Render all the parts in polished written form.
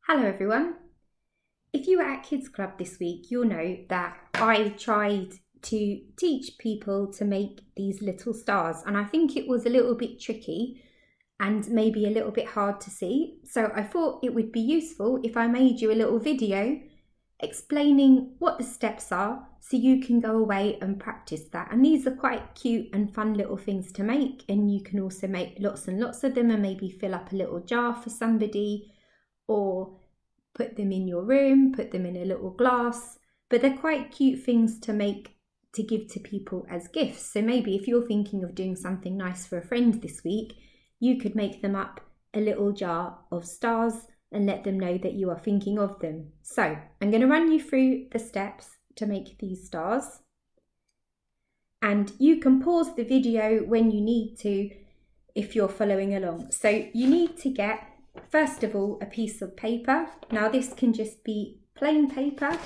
Hello everyone. If you were at Kids Club this week, you'll know that I tried to teach people to make these little stars, and I think it was a little bit tricky and maybe a little bit hard to see. So I thought it would be useful if I made you a little video explaining what the steps are so you can go away and practice that. And these are quite cute and fun little things to make, and you can also make lots and lots of them and maybe fill up a little jar for somebody, or put them in your room, put them in a little glass. But they're quite cute things to make to give to people as gifts. So maybe if you're thinking of doing something nice for a friend this week, you could make them up a little jar of stars and let them know that you are thinking of them. So I'm going to run you through the steps to make these stars. And you can pause the video when you need to if you're following along. So you need to get, first of all, a piece of paper. Now this can just be plain paper.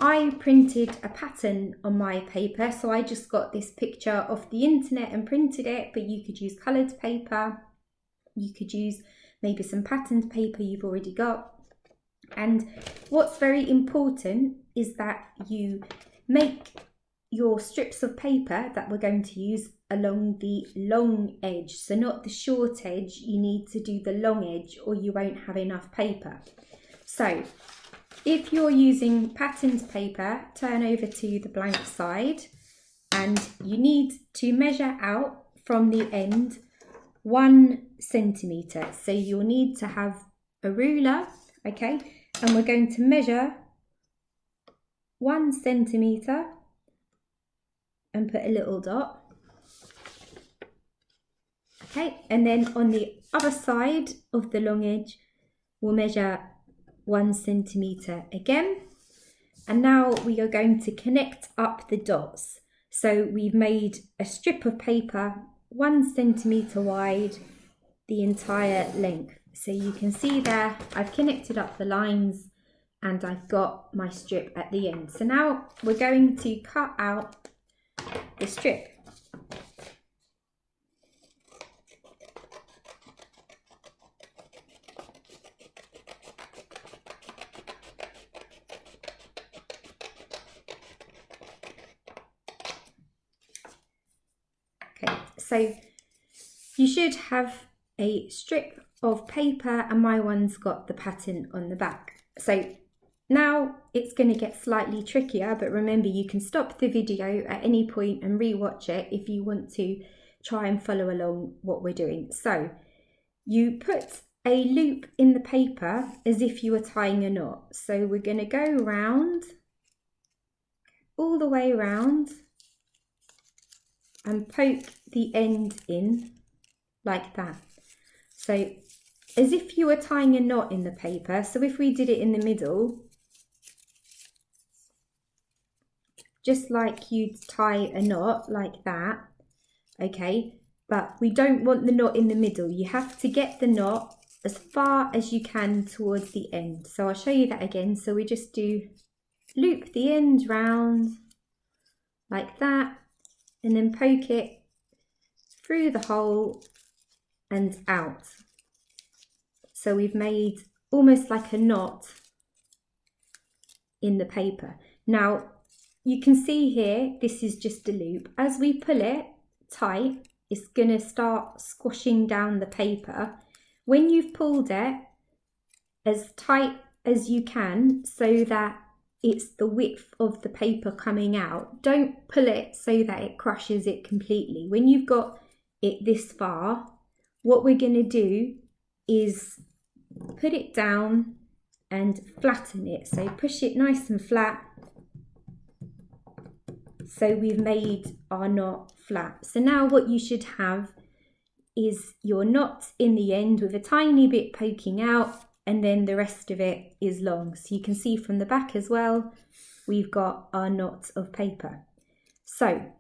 I printed a pattern on my paper, so I just got this picture off the internet and printed it, but you could use coloured paper. You could use maybe some patterned paper you've already got. And what's very important is that you make your strips of paper that we're going to use along the long edge, so not the short edge. You need to do the long edge or you won't have enough paper. So if you're using patterned paper, turn over to the blank side, and you need to measure out from the end 1 centimetre. So you'll need to have a ruler, okay, and we're going to measure 1 centimetre and put a little dot. Okay, and then on the other side of the long edge, we'll measure 1 centimetre again. And now we are going to connect up the dots. So we've made a strip of paper 1 centimetre wide, the entire length. So you can see there, I've connected up the lines and I've got my strip at the end. So now we're going to cut out the strip. Okay, so you should have a strip of paper, and my one's got the pattern on the back. So now it's going to get slightly trickier, but remember you can stop the video at any point and re-watch it if you want to try and follow along what we're doing. So you put a loop in the paper as if you were tying a knot. So we're going to go round, all the way around, and poke the end in like that. So as if you were tying a knot in the paper. So if we did it in the middle, just like you'd tie a knot like that, okay, but we don't want the knot in the middle. You have to get the knot as far as you can towards the end. So I'll show you that again. So we just do loop the end round like that, and then poke it through the hole and out. So we've made almost like a knot in the paper. Now you can see here, this is just a loop. As we pull it tight, it's going to start squashing down the paper. When you've pulled it as tight as you can so that it's the width of the paper coming out, don't pull it so that it crushes it completely. When you've got it this far, what we're going to do is put it down and flatten it. So push it nice and flat. So we've made our knot flat. So now what you should have is your knot in the end with a tiny bit poking out, and then the rest of it is long. So you can see from the back as well, we've got our knot of paper. So,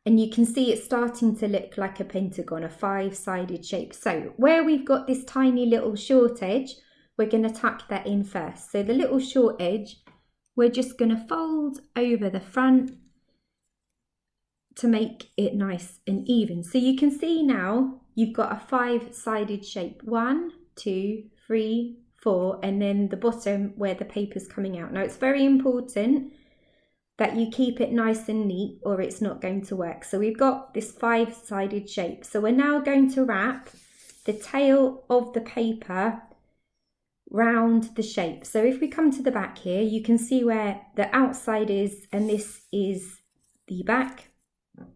and you can see it's starting to look like a pentagon, a 5-sided shape. So where we've got this tiny little short edge, we're going to tuck that in first. So the little short edge, we're just going to fold over the front to make it nice and even. So you can see now you've got a 5-sided shape. 1, 2, 3, 4, and then the bottom where the paper's coming out. Now it's very important that you keep it nice and neat or it's not going to work. So we've got this 5-sided shape. So we're now going to wrap the tail of the paper round the shape. So if we come to the back here, you can see where the outside is, and this is the back.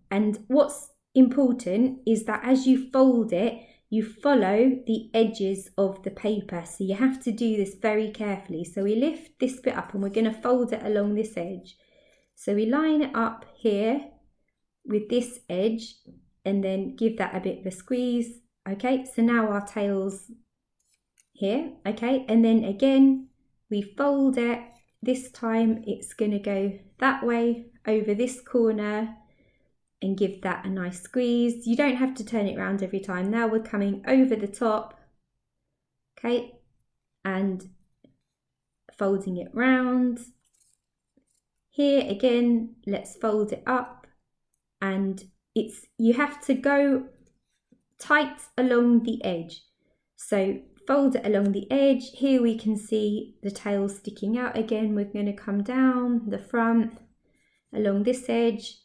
And what's important is that as you fold it, you follow the edges of the paper. So you have to do this very carefully. So we lift this bit up and we're going to fold it along this edge. So we line it up here with this edge and then give that a bit of a squeeze. Okay, so now our tail's here. Okay, and then again, we fold it. This time it's going to go that way over this corner and give that a nice squeeze. You don't have to turn it around every time. Now we're coming over the top, okay, and folding it round. Here again, let's fold it up, and you have to go tight along the edge. So fold it along the edge. Here we can see the tail sticking out again. We're going to come down the front along this edge.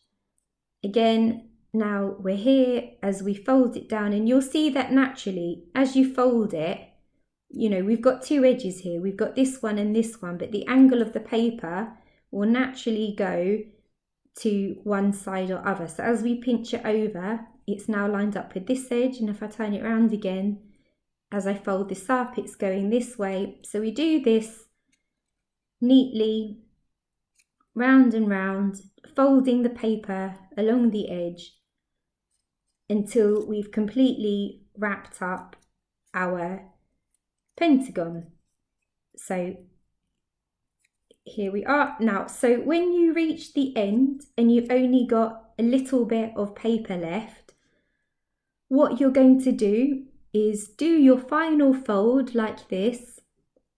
Again, now we're here as we fold it down, and you'll see that naturally as you fold it, you know, we've got 2 edges here. We've got this one and this one, but the angle of the paper will naturally go to one side or other. So as we pinch it over, it's now lined up with this edge, and if I turn it around again, as I fold this up, it's going this way. So we do this neatly, round and round, folding the paper along the edge until we've completely wrapped up our pentagon. So here we are now. So when you reach the end and you've only got a little bit of paper left, what you're going to do is do your final fold like this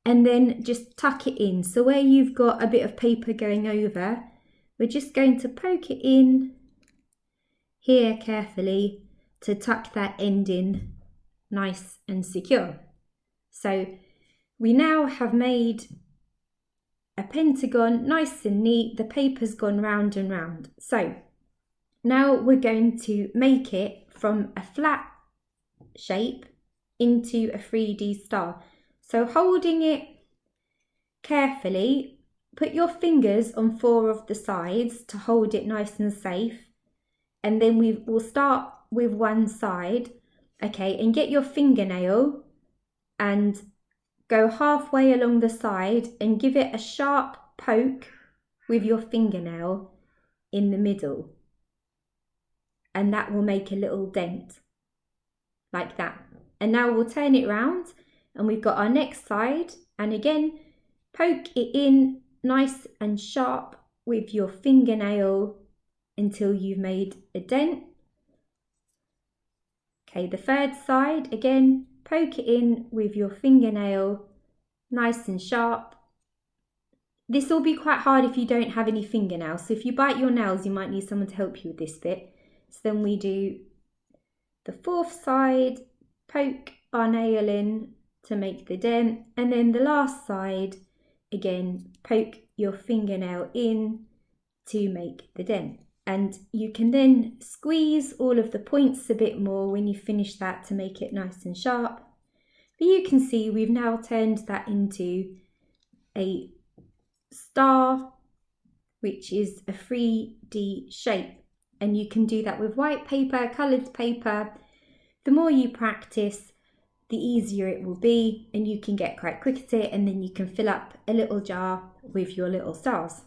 and then just tuck it in. So where you've got a bit of paper going over, we're just going to poke it in here carefully to tuck that end in nice and secure. So we now have made a pentagon nice and neat. The paper's gone round and round. So now we're going to make it from a flat shape into a 3D star. So holding it carefully, put your fingers on 4 of the sides to hold it nice and safe, and then we'll start with one side, okay, and get your fingernail and go halfway along the side and give it a sharp poke with your fingernail in the middle, and that will make a little dent like that. And now we'll turn it round and we've got our next side, and again poke it in nice and sharp with your fingernail until you've made a dent. Okay, the third side, again poke it in with your fingernail nice and sharp. This will be quite hard if you don't have any fingernails, so if you bite your nails you might need someone to help you with this bit. So then we do the 4th side, poke our nail in to make the dent, and then the last side, again poke your fingernail in to make the dent. And you can then squeeze all of the points a bit more when you finish that to make it nice and sharp. But you can see we've now turned that into a star, which is a 3D shape. And you can do that with white paper, coloured paper. The more you practice, the easier it will be, and you can get quite quick at it, and then you can fill up a little jar with your little stars.